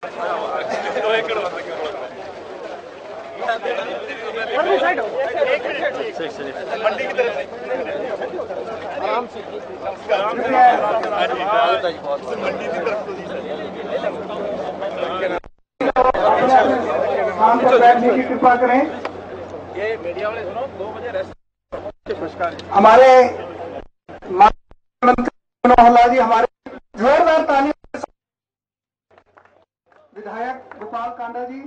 मंडी की तरफ आराम से मंडी की तरफ बैठने की कृपा करें। ये मीडिया वाले सुनो 2 बजे रेस्ट। हमारे मंत्री मनोहर लाल जी, हमारे जोरदार ताली। विधायक गोपाल कांडा जी,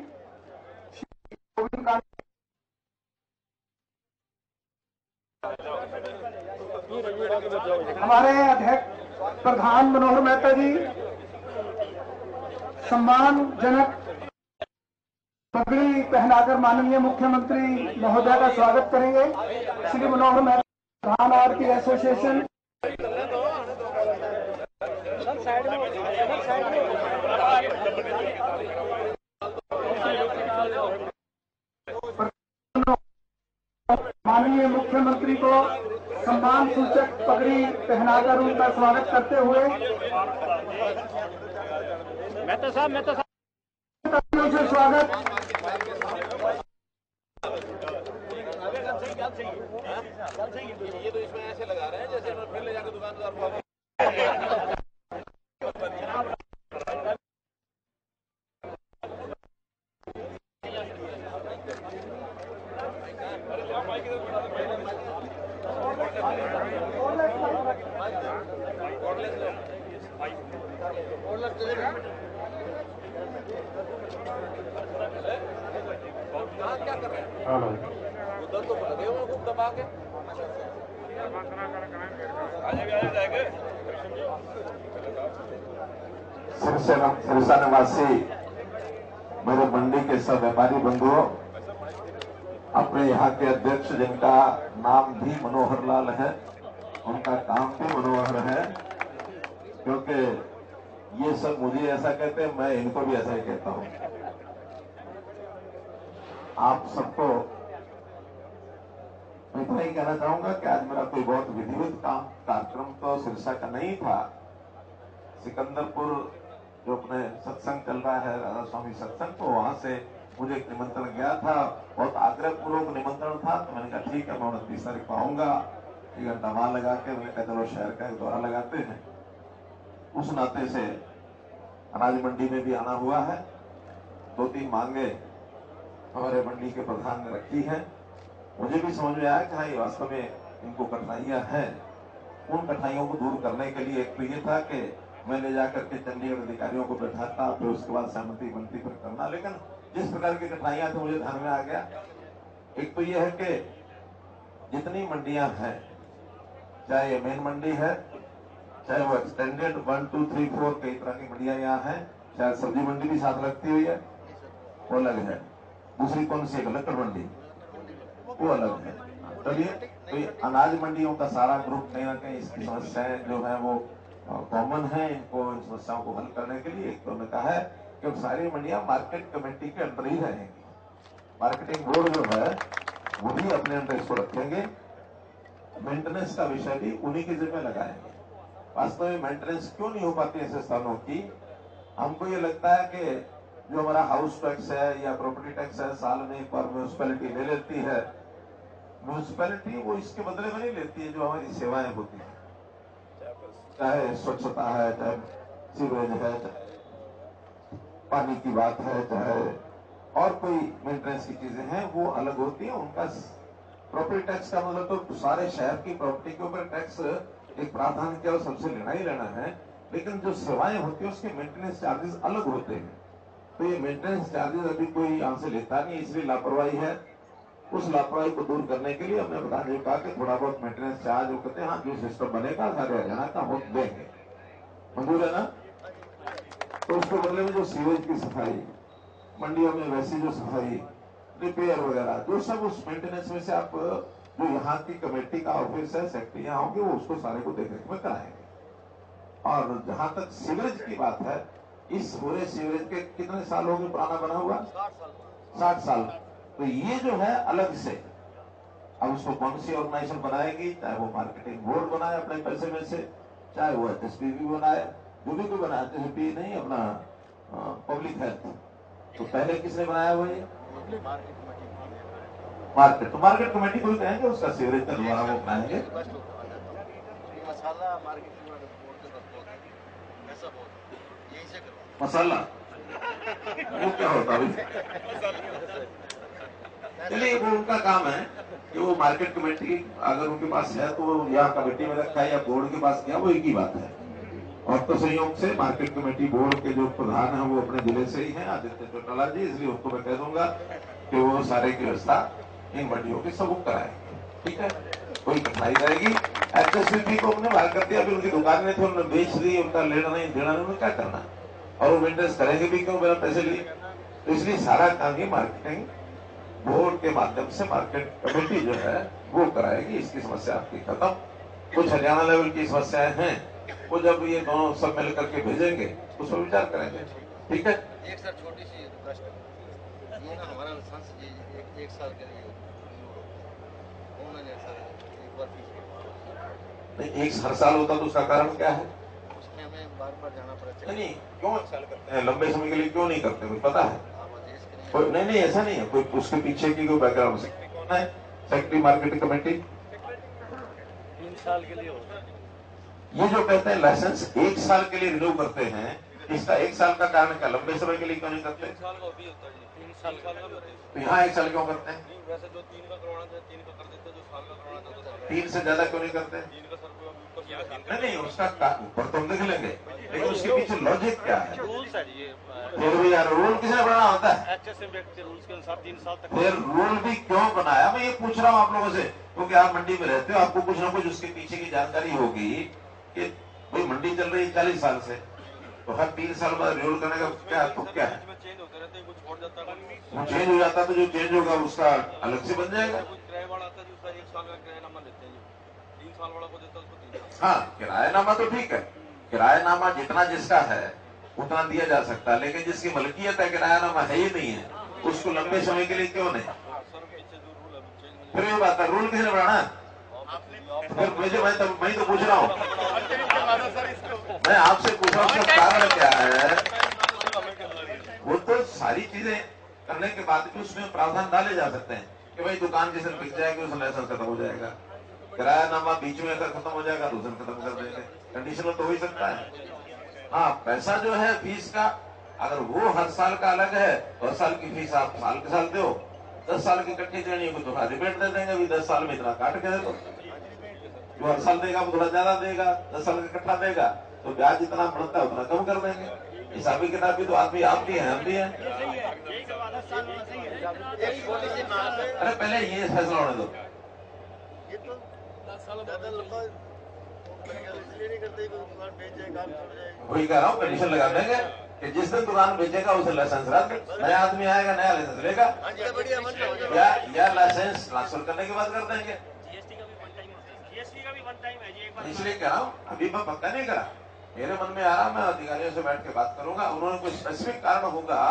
गोविंद कांडा, हमारे अध्यक्ष प्रधान मनोहर मेहता जी सम्मानजनक पगड़ी पहनाकर माननीय मुख्यमंत्री महोदय का स्वागत करेंगे। श्री मनोहर मेहता प्रधान आरती एसोसिएशन। माननीय मुख्यमंत्री को सम्मान सूचक पगड़ी पहनाकर उनका स्वागत करते हुए मेहता साहब से स्वागत। ये तो इसमें ऐसे लगा रहे हैं जैसे फिर ले जाकर दुकानदार को। क्या कर रहे हैं? उधर तो लगे हुए खूब दबा के। सिरसा निवासी मेरे मंडी के सब व्यापारी बंधुओं, अपने यहाँ के अध्यक्ष जिनका नाम भी मनोहर लाल है, उनका काम भी मनोहर है, क्योंकि ये सब मुझे ऐसा कहते हैं, मैं इनको भी ऐसा ही कहता हूँ। आप सबको मैं इतना ही कहना चाहूंगा कि आज मेरा कोई बहुत विधिवत कार्यक्रम तो सिरसा का नहीं था। सिकंदरपुर जो अपने सत्संग चल रहा है, राधा स्वामी सत्संग, तो वहां से मुझे एक निमंत्रण गया था, बहुत आग्रहपूर्वक निमंत्रण था। तो मैंने कहा ठीक है, मैं 29 तारीख को आऊंगा। 1 घंटा वहां लगा के मैंने कहा चलो शहर का एक दौरा लगाते हैं। उस नाते से अनाज मंडी में भी आना हुआ है। 2-3 मांगे हमारे मंडी के प्रधान ने रखी है। मुझे भी समझ में आया कि हाँ, ये वास्तव में इनको कठिनाइयां हैं। उन कठिनाइयों को दूर करने के लिए एक तो ये था कि मैं ले जाकर के चंडीगढ़ अधिकारियों को बैठाता, फिर उसके बाद सहमति बनती फिर करना। लेकिन जिस प्रकार की कठिनाइयां थी मुझे ध्यान में आ गया। एक तो ये है कि जितनी मंडियां हैं, चाहे ये मेन मंडी है, चाहे वो एक्सटेंडेड 1, 2, 3, 4 कई तरह की मंडियां यहाँ हैं, चाहे सब्जी मंडी भी साथ लगती हुई है, वो अलग है। दूसरी कौन सी है? लक्कड़ मंडी, वो अलग है। चलिए, तो अनाज मंडियों का सारा ग्रुप कहीं ना कहीं इसकी समस्याएं जो है वो कॉमन है। इनको इन समस्याओं को हल करने के लिए एक तो उन्होंने कहा है कि सारी मंडियां मार्केट कमेटी के अंदर ही रहेंगी। मार्केटिंग बोर्ड जो है वो भी अपने अंदर इसको रखेंगे। मेंटेनेंस का विषय भी उन्हीं की जिम्मे लगाएंगे। वास्तव में मेंटेनेंस क्यों नहीं हो पाती ऐसे स्थानों की? हमको ये लगता है कि जो हमारा हाउस टैक्स है या प्रॉपर्टी टैक्स है, साल में एक बार म्यूनिसिपैलिटी ले लेती है। म्यूनिसिपैलिटी वो इसके बदले में नहीं लेती है जो हमारी सेवाएं होती है, चाहे स्वच्छता है, चाहे सीवरेज है, चाहे पानी की बात है, चाहे और कोई मेंटेनेंस की चीजें हैं, वो अलग होती है। उनका प्रॉपर्टी टैक्स का मतलब तो सारे शहर की प्रॉपर्टी के ऊपर टैक्स एक प्रावधान केवल सबसे लेना ही लेना है, लेकिन जो सेवाएं होती है उसके मेंटेनेंस चार्जेस अलग होते हैं। तो ये मेंटेनेंस चार्जेस अभी कोई यहाँ से लेता नहीं, इसलिए लापरवाही है। उस लापरवाही को दूर करने के लिए हमने प्रधान जी कहा कि थोड़ा बहुत मेंटेनेंस चार्ज वो कहते हैं, हाँ जो सिस्टम बनेगा सारे हरियाणा का वो देंगे, मंजूर है ना? तो उसके बदले में जो सीवेज की सफाई, मंडियों में वैसी जो सफाई, रिपेयर वगैरह, जो सब उस मेंटेनेंस में से आप जो यहाँ की कमेटी का ऑफिस है, सेक्रेटरी यहाँ होंगे, वो उसको सारे को देख रेख में कराएंगे। और जहां तक सीवरेज की बात है, इस पूरे सीवरेज के कितने साल हो गए पुराना बना हुआ? 60 साल। तो ये जो है अलग से अब उसको कौन सी ऑर्गेनाइजेशन बनाएगी, चाहे वो मार्केटिंग बोर्ड बनाए अपने पैसे में से, चाहे वो HSPB बनाए, जो भी कोई बनाए, HSPB नहीं अपना पब्लिक हेल्थ। तो पहले किसने बनाया वो ये मार्केट, तो मार्केट कमेटी को भी कहेंगे उसका सीवरेज का दोबारा वो बनाएंगे। मसाला वो क्या होता है? चलिए वो उनका काम है कि वो मार्केट कमेटी अगर उनके पास है तो या कमेटी में रखा है या बोर्ड के पास गया, वो एक ही बात है। और तो संयोग से मार्केट कमेटी बोर्ड के जो प्रधान है वो अपने जिले से ही हैं, आदित्य चौटाला जी, इसलिए उनको मैं कह दूंगा कि वो सारे की व्यवस्था इन मंडियों की सब कराएंगे। ठीक है, कोई कठिनाई रहेगी। एचएसपी को हमने बाहर कर दिया, अभी उनकी दुकानें थी उन्होंने बेच दी, उनका लेना नहीं देना नहीं, उन्हें क्या करना, और वो मेंटेनेंस करेंगे भी क्यों बिना पैसे लिए। तो इसलिए सारा काम ही मार्केटिंग बोर्ड के माध्यम से मार्केट कमेटी जो है वो कराएगी। इसकी समस्या आपकी खत्म। कुछ हरियाणा लेवल की समस्याएं हैं, वो जब ये दोनों सब मिल करके भेजेंगे उस पर विचार करेंगे। ठीक है। एक सर छोटी सी रिक्वेस्ट है, ये ना हमारा लाइसेंस एक साल के लिए उन्होंने सर एक बार फीस नहीं, एक हर साल होता तो उसका कारण क्या है? उसमें हमें बार बार जाना पड़ता है। नहीं, क्यों एक साल करते हैं, लंबे समय के लिए क्यों नहीं करते, कुछ पता है? कोई नहीं, ऐसा नहीं है, कोई उसके पीछे की कोई बैकग्राउंड कौन है? सेक्रेटरी मार्केटिंग कमेटी 3 साल के लिए होता है। ये जो कहते हैं लाइसेंस 1 साल के लिए रिन्यू करते हैं, इसका 1 साल का कारण क्या, लंबे समय के लिए क्यों नहीं करते? 3 साल का भी होता है जी, 3 साल का भी होता है। तो यहाँ 1 साल क्यों करते हैं? नहीं, वैसे जो 3 का करवाना था 3 का कर देते, जो साल का करवाना था 2 साल। 3 से ज्यादा क्यों नहीं करते? 3 का सर को नहीं, उसका ऊपर तो हम देख लेंगे, लेकिन उसके पीछे लॉजिक क्या है? रूल्स है ये, फिर भी यार रूल किसने बनाना होता है? एचएसएम एक्ट के रूल्स के अनुसार 3 साल तक। फिर रूल भी क्यों बनाया, मैं ये पूछ रहा हूँ आप लोगों से, क्योंकि आप मंडी में रहते हो, आपको कुछ ना कुछ उसके पीछे की जानकारी होगी कि भाई मंडी चल रही है 40 साल से, तो हर 3 साल बाद रिन्यूअल करने का क्या तो क्या है? चेंज होते रहते हैं, कुछ छोड़ जाता है, वो चेंज हो जाता है, तो जो चेंज होगा उसका अलग से बन जाएगा। कुछ किराए वाला आता है जो उसका 1 साल का किरायानामा लेते हैं, 3 साल वाला को देता है उसको 3 साल। हाँ, किरायानामा तो ठीक है, किरायानामा जितना जिसका है उतना दिया जा सकता है, लेकिन जिसकी मलकियत है किरायानामा है ही नहीं है, उसको लंबे समय के लिए क्यों नहीं? सर पीछे जो रूल है वो चेंज फिर ये बात है, रूल किसने बनाना? फिर मुझे मैं तो पूछ रहा हूँ, मैं आपसे पूछ रहा हूँ उसका कारण क्या है? वो तो सारी चीजें करने के बाद भी उसमें प्रावधान डाले जा सकते हैं कि भाई दुकान जिस दिन बिक जाएगी उस लाइसेंस खत्म हो जाएगा, किरायानामा बीच में अगर खत्म हो जाएगा तो उस दिन खत्म कर देंगे, कंडीशनल तो हो ही सकता है। हाँ, पैसा जो है फीस का, अगर वो हर साल का अलग है तो हर साल की फीस आप साल के साल दो, 10 साल की इकट्ठी देनी है तो थोड़ा रिबेट दे देंगे, अभी 10 साल में इतना काट के दे दो, जो हर साल देगा वो थोड़ा ज्यादा देगा, 10 साल का इकट्ठा देगा तो ब्याज जितना बढ़ता है उतना कम कर देंगे। हिसाबी किताब भी तो आदमी आप भी हैं, हम भी हैं। अरे पहले ये फैसला होने दो, ये तो 10 साल ज्यादा लंबा इसलिए नहीं करते कि दुकान बेच जाए, काम छोड़ जाए। वही कह रहा हूँ, कंडीशन लगा देंगे कि जिस दिन दुकान बेचेगा उसे लाइसेंस रद्द, नया आदमी आएगा नया लाइसेंस लेगा, बढ़िया मन हो जाए। या लाइसेंस ट्रांसफर करने के बाद कर देंगे। जीएसटी का भी वन टाइम है जी, एक बार। इसलिए कह रहा हूँ, अभी मैं पक्का नहीं करा, मेरे मन में आ रहा, मैं अधिकारियों से बैठ के बात करूंगा, उन्होंने कोई स्पेसिफिक कारण होगा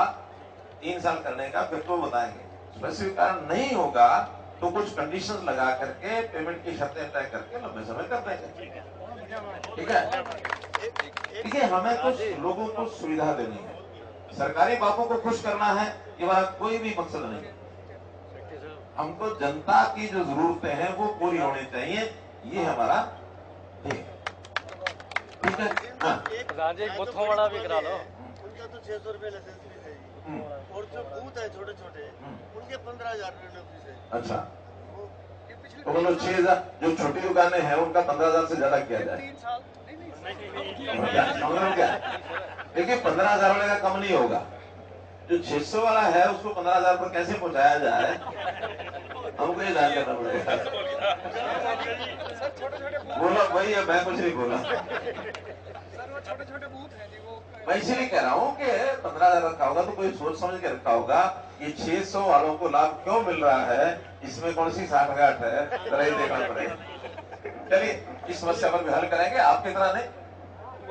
3 साल करने का फिर तो बताएंगे, स्पेसिफिक कारण नहीं होगा तो कुछ कंडीशंस लगा करके पेमेंट की शर्तें तय करके लंबे समय कर देंगे। ठीक है, देखिए हमें तो लोगों को सुविधा देनी है, सरकारी बाबू को खुश करना है, ये हमारा कोई भी मकसद नहीं। हमको जनता की जो जरूरतें हैं वो पूरी होनी चाहिए, ये हमारा ठीक है। हाँ, राजे गोथों वाला भी करा लो। उनका तो 600 रुपए लाइसेंस फीस है जी, और जो बूथ है छोटे छोटे उनके 15,000 रुपए फीस है। अच्छा, तो मतलब 6,000 जो छोटी दुकानें हैं उनका 15,000 से ज्यादा किया जाए, 3 साल क्या? देखिए 15,000 वाले का कम नहीं होगा, जो 600 वाला है उसको 15,000 पर कैसे पहुंचाया जाए हमको ये ध्यान करना पड़ेगा। बोलो भाई, मैं कुछ नहीं बोला, छोटे छोटे बूथ हैं जी, वो मैं इसीलिए कह रहा हूँ कि 15,000 रखा होगा तो कोई सोच समझ के रखा होगा, ये 600 वालों को लाभ क्यों मिल रहा है, इसमें कौन सी 60-60 है, जरा ही देखना पड़ेगा। चलिए इस समस्या पर भी हल करेंगे, आपकी तरह नहीं,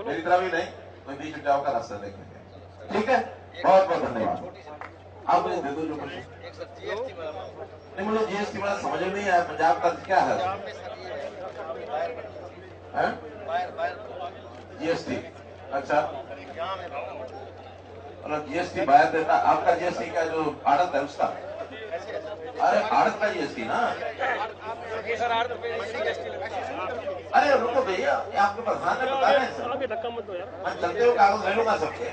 मेरी तरह भी नहीं, कोई बीच बचाव का रास्ता देखेंगे। ठीक है, बहुत बहुत धन्यवाद। आप मुझे दे दो जो कुछ नहीं, मुझे जीएसटी वाला समझ में नहीं आया, पंजाब का क्या है जीएसटी? अच्छा, मतलब जीएसटी बाहर देता, आपका जीएसटी का जो आड़त है उसका, अरे आड़त का जीएसटी ना। अरे रुको भैया, आपके प्रधान ने बता रहे हैं सर, मैं चलते हुए कागज ले लूंगा सबके।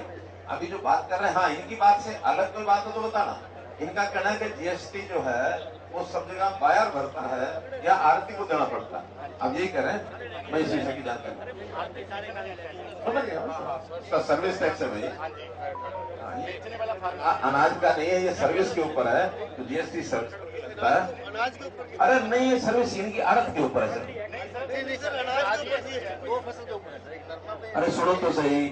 अभी जो बात कर रहे हैं, हाँ इनकी बात से अलग कोई बात हो तो बताना। इनका कहना है कि जीएसटी जो है वो सब जगह बायर भरता है या आरती को देना पड़ता है। अब यही कह रहे हैं, मैं इस विषय की जानकारी समझ गया। सर्विस टैक्स है भाई, अनाज का नहीं है, ये सर्विस के ऊपर है, तो जीएसटी सर्विस है। अनाज के ऊपर, अरे नहीं, ये सर्विस इनकी आड़त के ऊपर है सर। नहीं सर, अनाज के ऊपर, दो फसल के ऊपर है, एक नरमा पे। अरे सुनो तो सही,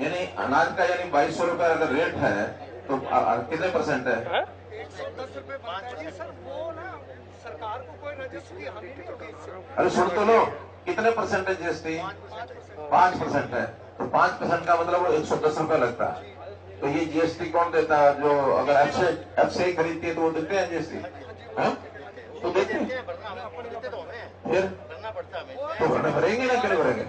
यानी अनाज का यानी 2200 रुपए अगर रेट है तो कितने परसेंट है? 110 रुपए सर, वो ना सरकार को कोई राजस्व की हानि नहीं होगी इससे। अरे सुन तो लो, कितने परसेंट है जीएसटी? 5% है, तो 5% का मतलब वो 110 रुपए लगता है। तो ये जीएसटी कौन देता है? जो अगर एफसीआई खरीदती है तो वो देते हैं जीएसटी, तो देते हैं, फिर तो भरेंगे ना, क्यों भरेंगे?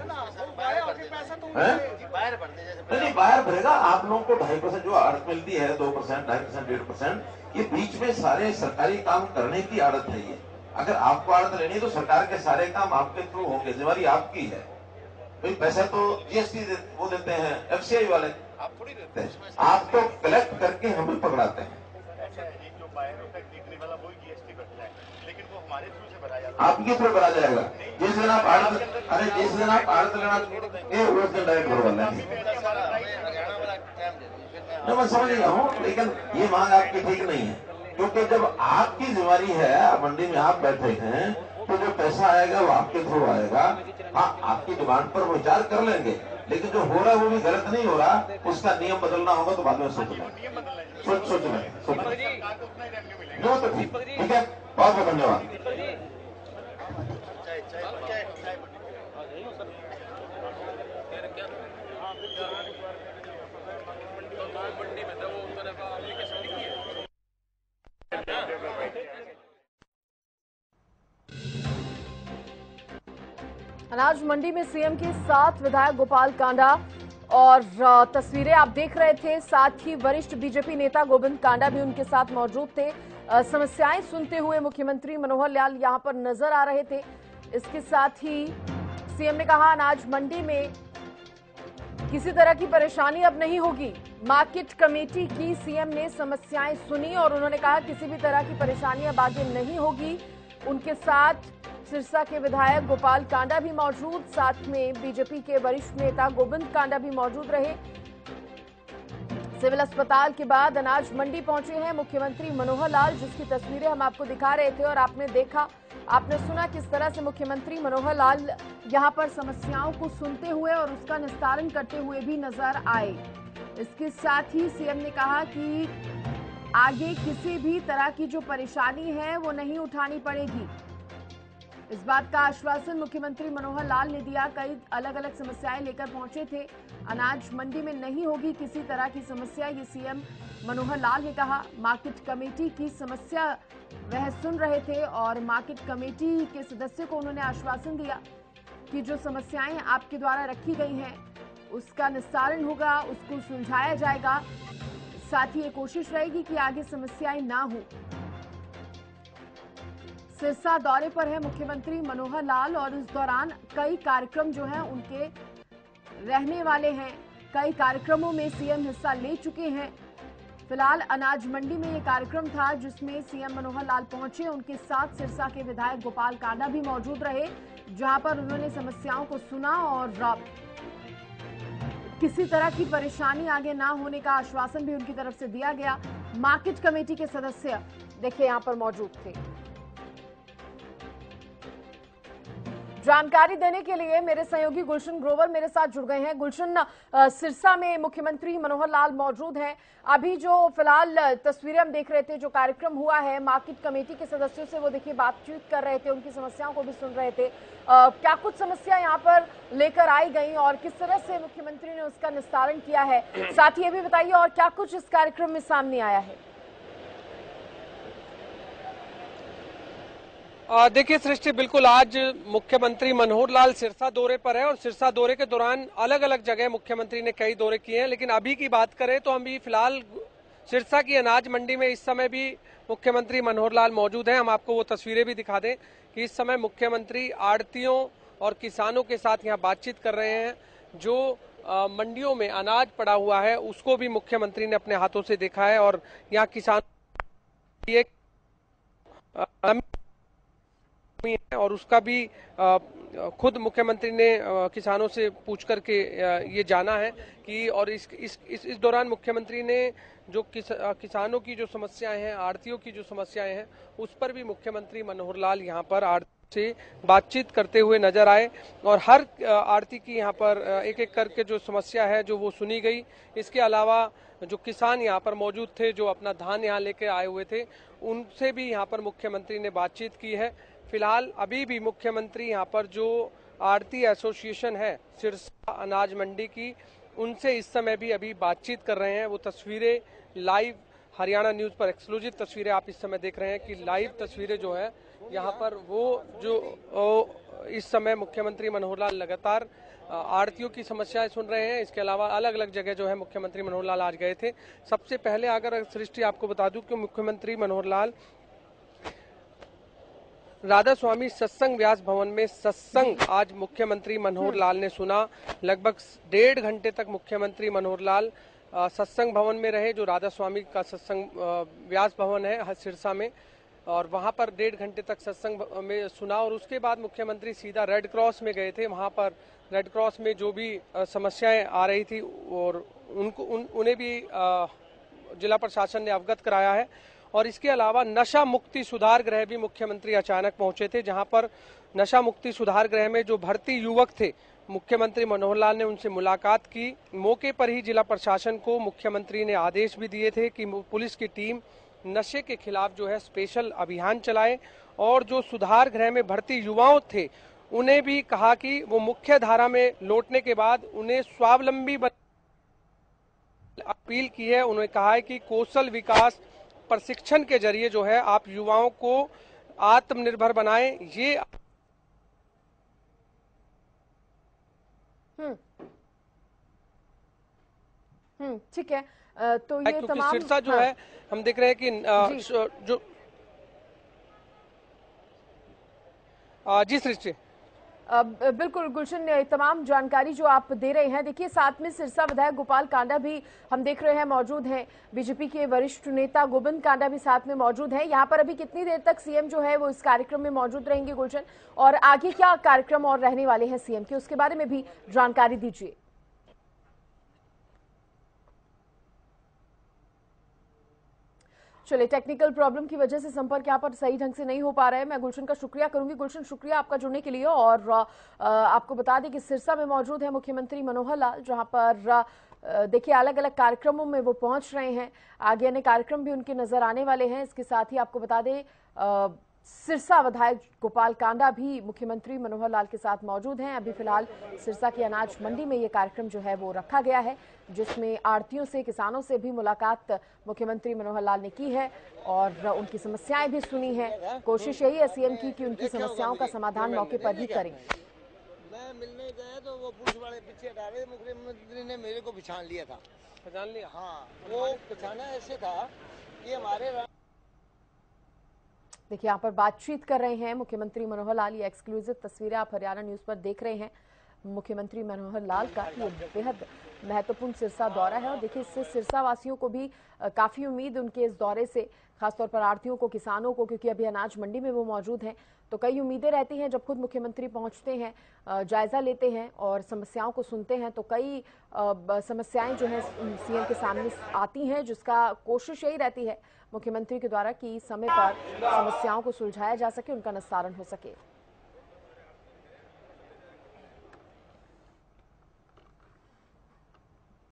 नहीं, बाहर भरेगा। आप लोगों को 2.5% जो आड़त मिलती है, 2%, 2.5%, 1.5%, ये बीच में सारे सरकारी काम करने की आड़त है। ये अगर आपको आड़त लेनी है तो सरकार के सारे काम आपके थ्रू होंगे, जिम्मेदारी आपकी है भाई। पैसा तो जीएसटी वो देते हैं, एफसीआई वाले, आप थोड़ी देते हैं। आप तो कलेक्ट करके हमें पकड़ाते हैं। आपके थ्रू भरा जाएगा। जिस दिन आप आड़त, अरे जिस दिन आप आड़त लेना उस दिन डायरेक्ट भरवाना है। मैं समझ गया हूँ, लेकिन ये मांग आपकी ठीक नहीं है, क्योंकि जब आपकी जिम्मेदारी है, मंडी में आप बैठे हैं, तो जो पैसा आएगा वो आपके थ्रू आएगा। हाँ, आपकी डिमांड पर विचार कर लेंगे, लेकिन जो हो रहा है वो भी गलत नहीं हो रहा, उसका नियम बदलना होगा तो बाद में सोच लें। तो ठीक है, बहुत बहुत धन्यवाद। अनाज मंडी में सीएम के साथ विधायक गोपाल कांडा और तस्वीरें आप देख रहे थे। साथ ही वरिष्ठ बीजेपी नेता गोविंद कांडा भी उनके साथ मौजूद थे। समस्याएं सुनते हुए मुख्यमंत्री मनोहर लाल यहां पर नजर आ रहे थे। इसके साथ ही सीएम ने कहा अनाज मंडी में किसी तरह की परेशानी अब नहीं होगी। मार्केट कमेटी की सीएम ने समस्याएं सुनी और उन्होंने कहा किसी भी तरह की परेशानी अब आगे नहीं होगी। उनके साथ सिरसा के विधायक गोपाल कांडा भी मौजूद, साथ में बीजेपी के वरिष्ठ नेता गोविंद कांडा भी मौजूद रहे। सिविल अस्पताल के बाद अनाज मंडी पहुंचे हैं मुख्यमंत्री मनोहर लाल, जिसकी तस्वीरें हम आपको दिखा रहे थे और आपने देखा, आपने सुना किस तरह से मुख्यमंत्री मनोहर लाल यहां पर समस्याओं को सुनते हुए और उसका निस्तारण करते हुए भी नजर आए। इसके साथ ही सीएम ने कहा कि आगे किसी भी तरह की जो परेशानी है वो नहीं उठानी पड़ेगी। इस बात का आश्वासन मुख्यमंत्री मनोहर लाल ने दिया। कई अलग अलग समस्याएं लेकर पहुंचे थे। अनाज मंडी में नहीं होगी किसी तरह की समस्या, ये सीएम मनोहर लाल ने कहा। मार्केट कमेटी की समस्या वह सुन रहे थे और मार्केट कमेटी के सदस्य को उन्होंने आश्वासन दिया कि जो समस्याएं आपके द्वारा रखी गई हैं उसका निस्तारण होगा, उसको सुलझाया जाएगा। साथ ही ये कोशिश रहेगी कि आगे समस्याएं ना हो। सिरसा दौरे पर है मुख्यमंत्री मनोहर लाल और इस दौरान कई कार्यक्रम जो हैं उनके रहने वाले हैं। कई कार्यक्रमों में सीएम हिस्सा ले चुके हैं। फिलहाल अनाज मंडी में ये कार्यक्रम था जिसमें सीएम मनोहर लाल पहुंचे। उनके साथ सिरसा के विधायक गोपाल कांडा भी मौजूद रहे, जहां पर उन्होंने समस्याओं को सुना और किसी तरह की परेशानी आगे ना होने का आश्वासन भी उनकी तरफ से दिया गया। मार्केट कमेटी के सदस्य देखिए यहां पर मौजूद थे। जानकारी देने के लिए मेरे सहयोगी गुलशन ग्रोवर मेरे साथ जुड़ गए हैं। गुलशन, सिरसा में मुख्यमंत्री मनोहर लाल मौजूद हैं। अभी जो फिलहाल तस्वीरें हम देख रहे थे, जो कार्यक्रम हुआ है, मार्केट कमेटी के सदस्यों से वो देखिए बातचीत कर रहे थे, उनकी समस्याओं को भी सुन रहे थे। क्या कुछ समस्या यहाँ पर लेकर आई गई और किस तरह से मुख्यमंत्री ने उसका निस्तारण किया है, साथ ही ये भी बताइए और क्या कुछ इस कार्यक्रम में सामने आया है। देखिए सृष्टि, बिल्कुल आज मुख्यमंत्री मनोहर लाल सिरसा दौरे पर है और सिरसा दौरे के दौरान अलग अलग जगह मुख्यमंत्री ने कई दौरे किए हैं। लेकिन अभी की बात करें तो हम भी फिलहाल सिरसा की अनाज मंडी में इस समय भी मुख्यमंत्री मनोहर लाल मौजूद हैं। हम आपको वो तस्वीरें भी दिखा दें कि इस समय मुख्यमंत्री आड़तियों और किसानों के साथ यहाँ बातचीत कर रहे हैं। जो मंडियों में अनाज पड़ा हुआ है उसको भी मुख्यमंत्री ने अपने हाथों से देखा है और यहाँ किसान और उसका भी खुद मुख्यमंत्री ने किसानों से पूछ करके ये जाना है कि और इस दौरान मुख्यमंत्री ने जो किसानों की जो समस्याएं हैं, आड़तियों की जो समस्याएं हैं, उस पर भी मुख्यमंत्री मनोहर लाल यहाँ पर आड़ती से बातचीत करते हुए नजर आए और हर आड़ती की यहाँ पर एक एक करके जो समस्या है जो वो सुनी गई। इसके अलावा जो किसान यहाँ पर मौजूद थे, जो अपना धान यहाँ लेके आए हुए थे, उनसे भी यहाँ पर मुख्यमंत्री ने बातचीत की है। फिलहाल अभी भी मुख्यमंत्री यहाँ पर जो आड़ती एसोसिएशन है सिरसा अनाज मंडी की, उनसे इस समय भी अभी बातचीत कर रहे हैं। वो तस्वीरें लाइव हरियाणा न्यूज पर एक्सक्लूसिव तस्वीरें आप इस समय देख रहे हैं कि लाइव तस्वीरें जो है यहाँ पर वो जो इस समय मुख्यमंत्री मनोहर लाल लगातार आड़तियों की समस्याएं सुन रहे हैं। इसके अलावा अलग अलग जगह जो है मुख्यमंत्री मनोहर लाल आज गए थे। सबसे पहले अगर सृष्टि आपको बता दूं कि मुख्यमंत्री मनोहर लाल राधा स्वामी सत्संग व्यास भवन में सत्संग आज मुख्यमंत्री मनोहर लाल ने सुना। लगभग 1.5 घंटे तक मुख्यमंत्री मनोहर लाल सत्संग भवन में रहे, जो राधा स्वामी का सत्संग व्यास भवन है सिरसा में, और वहां पर 1.5 घंटे तक सत्संग में सुना। और उसके बाद मुख्यमंत्री सीधा रेड क्रॉस में गए थे। वहां पर रेड क्रॉस में जो भी समस्याएं आ रही थी और उन्हें भी जिला प्रशासन ने अवगत कराया है। और इसके अलावा नशा मुक्ति सुधार गृह भी मुख्यमंत्री अचानक पहुंचे थे, जहां पर नशा मुक्ति सुधार गृह में जो भर्ती युवक थे, मुख्यमंत्री मनोहर लाल ने उनसे मुलाकात की। मौके पर ही जिला प्रशासन को मुख्यमंत्री ने आदेश भी दिए थे कि पुलिस की टीम नशे के खिलाफ जो है स्पेशल अभियान चलाए और जो सुधार गृह में भर्ती युवाओं थे उन्हें भी कहा कि वो मुख्य धारा में लौटने के बाद उन्हें स्वावलंबी अपील की है। उन्होंने कहा है कि कौशल विकास प्रशिक्षण के जरिए जो है आप युवाओं को आत्मनिर्भर बनाएं। ये ठीक है। तो ये तमाम सिरसा जो है हम देख रहे हैं कि जो जी सृष्टि बिल्कुल गुलशन, तमाम जानकारी जो आप दे रहे हैं। देखिए साथ में सिरसा विधायक गोपाल कांडा भी हम देख रहे हैं मौजूद हैं। बीजेपी के वरिष्ठ नेता गोविंद कांडा भी साथ में मौजूद हैं। यहाँ पर अभी कितनी देर तक सीएम जो है वो इस कार्यक्रम में मौजूद रहेंगे गुलशन, और आगे क्या कार्यक्रम और रहने वाले हैं सीएम के, उसके बारे में भी जानकारी दीजिए। चलिए, टेक्निकल प्रॉब्लम की वजह से संपर्क यहाँ पर सही ढंग से नहीं हो पा रहा है। मैं गुलशन का शुक्रिया करूंगी। गुलशन, शुक्रिया आपका जुड़ने के लिए। और आपको बता दें कि सिरसा में मौजूद है मुख्यमंत्री मनोहर लाल, जहां पर देखिए अलग अलग कार्यक्रमों में वो पहुंच रहे हैं। आगे अन्य कार्यक्रम भी उनके नजर आने वाले हैं। इसके साथ ही आपको बता दें सिरसा विधायक गोपाल कांडा भी मुख्यमंत्री मनोहर लाल के साथ मौजूद हैं। अभी फिलहाल सिरसा की अनाज मंडी में ये कार्यक्रम जो है वो रखा गया है, जिसमें आड़तियों से, किसानों से भी मुलाकात मुख्यमंत्री मनोहर लाल ने की है और उनकी समस्याएं भी सुनी है। कोशिश यही है सीएम की कि उनकी समस्याओं का समाधान मौके पर ही करें। मैं मिलने गया तो वो पुलिस वाले पीछे हटा रहे, मुख्यमंत्री ने मेरे को पहचान लिया था। पहचान लिया? हाँ, वो पहचाना ऐसे था कि हमारे देखिए यहाँ पर बातचीत कर रहे हैं मुख्यमंत्री मनोहर लाल। ये एक्सक्लूसिव तस्वीरें आप हरियाणा न्यूज पर देख रहे हैं। मुख्यमंत्री मनोहर लाल का ये बेहद महत्वपूर्ण सिरसा दौरा है और देखिए इससे सिरसा वासियों को भी काफी उम्मीद उनके इस दौरे से, खासतौर पर आड़तियों को, किसानों को, क्योंकि अभी अनाज मंडी में वो मौजूद हैं, तो कई उम्मीदें रहती हैं। जब खुद मुख्यमंत्री पहुंचते हैं, जायजा लेते हैं और समस्याओं को सुनते हैं, तो कई समस्याएं जो हैं सीएम के सामने आती हैं, जिसका कोशिश यही रहती है मुख्यमंत्री के द्वारा कि समय पर समस्याओं को सुलझाया जा सके, उनका निस्तारण हो सके।